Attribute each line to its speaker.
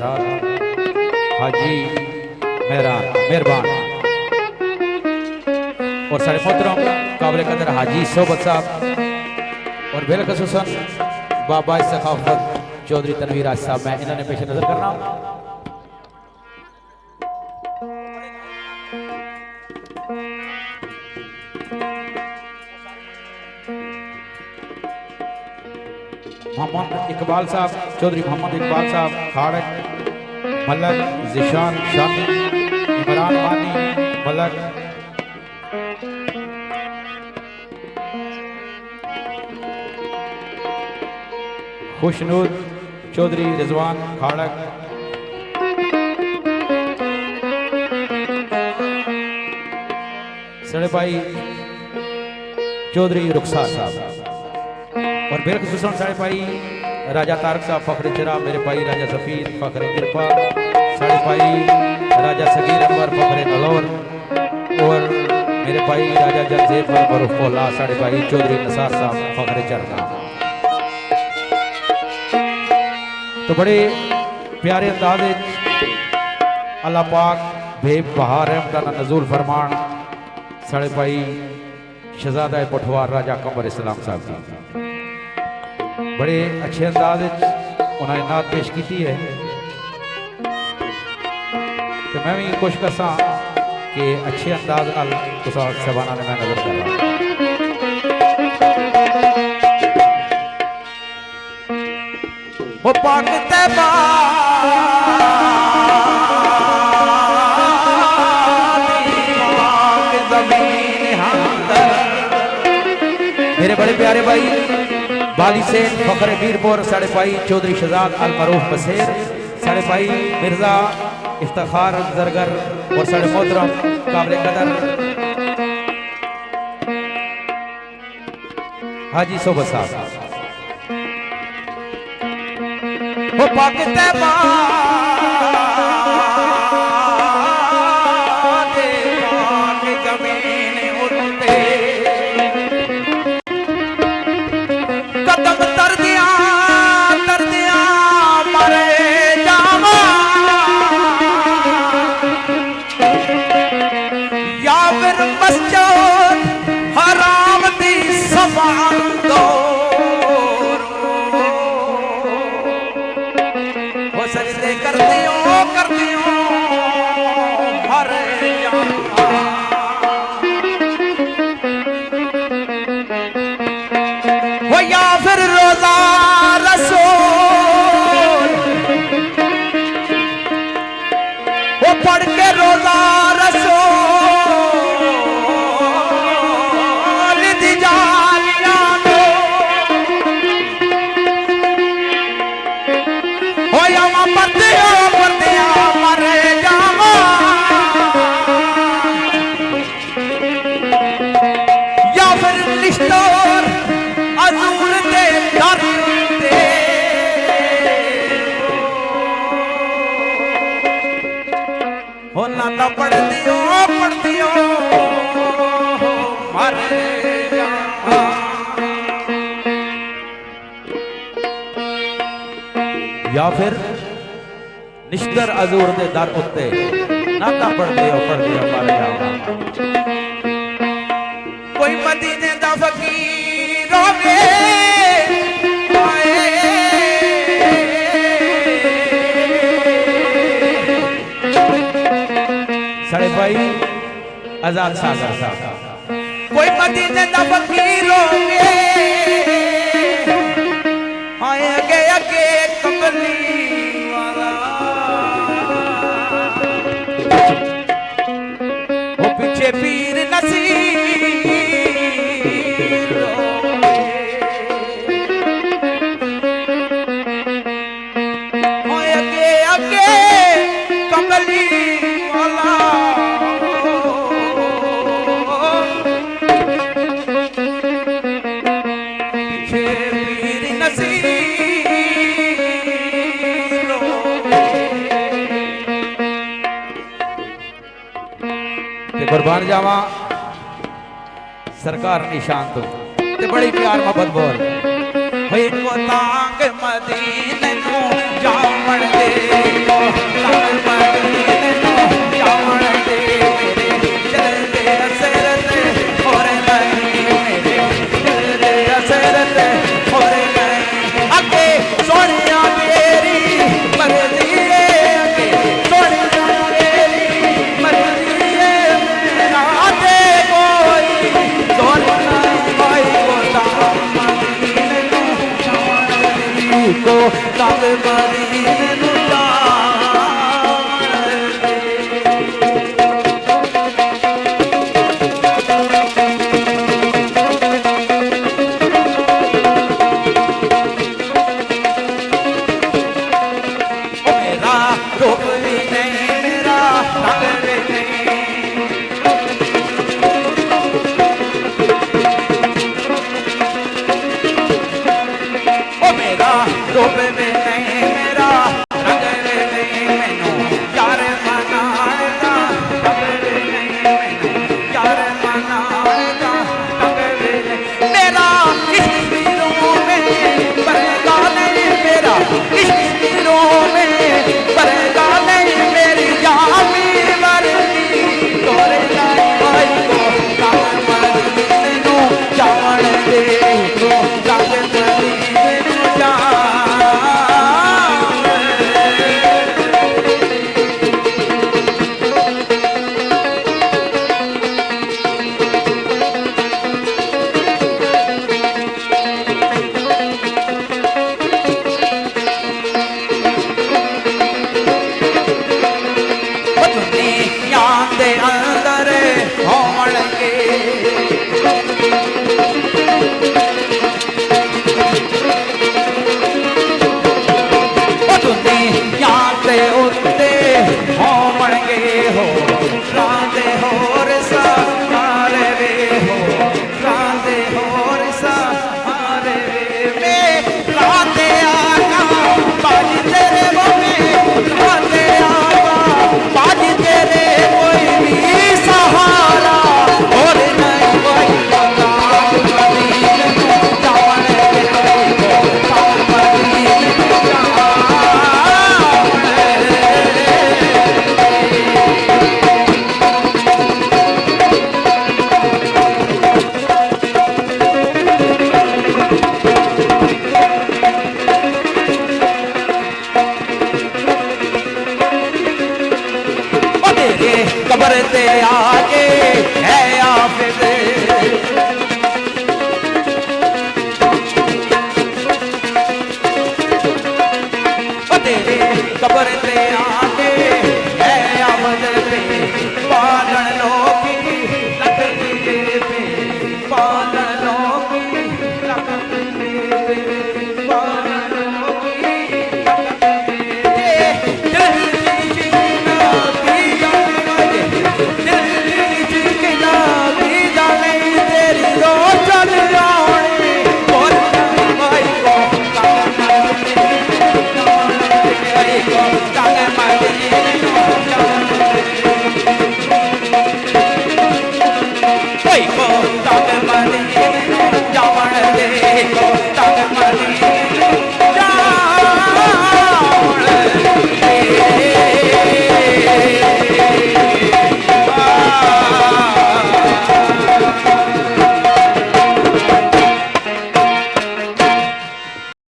Speaker 1: हाजी मेहरबान और सारे मोहतरम काबिल कदर हाजी सोबत साहब और बेलखसूसन बाबा सखाफत चौधरी तनवीर राज साहब, मैं इन्होंने पेश नजर करना। मोहम्मद इकबाल साहब, चौधरी मोहम्मद इकबाल साहब खाड़क, मलक जिशान शामी, इमरान मानी मलक, खुशनूर चौधरी रिजवान खाड़क, सड़े भाई चौधरी रुखसार साहब और बेलखसूसन साढ़े भाई राजा तारक साहब फखरे चरा, मेरे भाई राजा सफीद फखरे कृपा, साढ़े भाई राजा सगीर अनवर फखरे नलौर और मेरे भाई राजा जगजेब मरूफोला, साढ़े भाई चौधरी नसार साहब फखरे चरना। तो बड़े प्यारे अंदाज अल्लाह पाक भेब बहार रहमत नजूल फरमान साढ़े भाई शहजादा पठवार राजा कमर इस्लाम साहब की बड़े अच्छे अंदाज उन्होंने नात पेश की है। तो मैं भी कोशिश करसा कि अच्छे अंदाज नाल सबाना ने मैं नजर कर रहा वो पाक तैबा मेरे बड़े प्यारे भाई बाली से फखर मीरपुर, साढ़े भाई चौधरी शहजाद अल मरूफ बसेर, साढ़े भाई मिर्जा इफ्तार जरगर और साढ़े मोहतरम काबिल कदर हाजी सोबत साहब। वो पाक तैबा या फिर निश्तर अजूर दे दर उत्ते नाता पढ़ दियो मर जावा। कोई मदीने दा फकीर होवे साढ़े भाई आजाद साहब, कोई मदीने दा फकीर होवे आए अगे अगे कमली वाला वो पीछे पीर नसीर आए अगे अगे कमली वाला पीछे पीर नसीर कुर्बान जावा सरकार निशान तो ते बड़ी प्यार मोहब्बत बोल होए को तांग मदीने नू जावण दे।
Speaker 2: कबर ते आके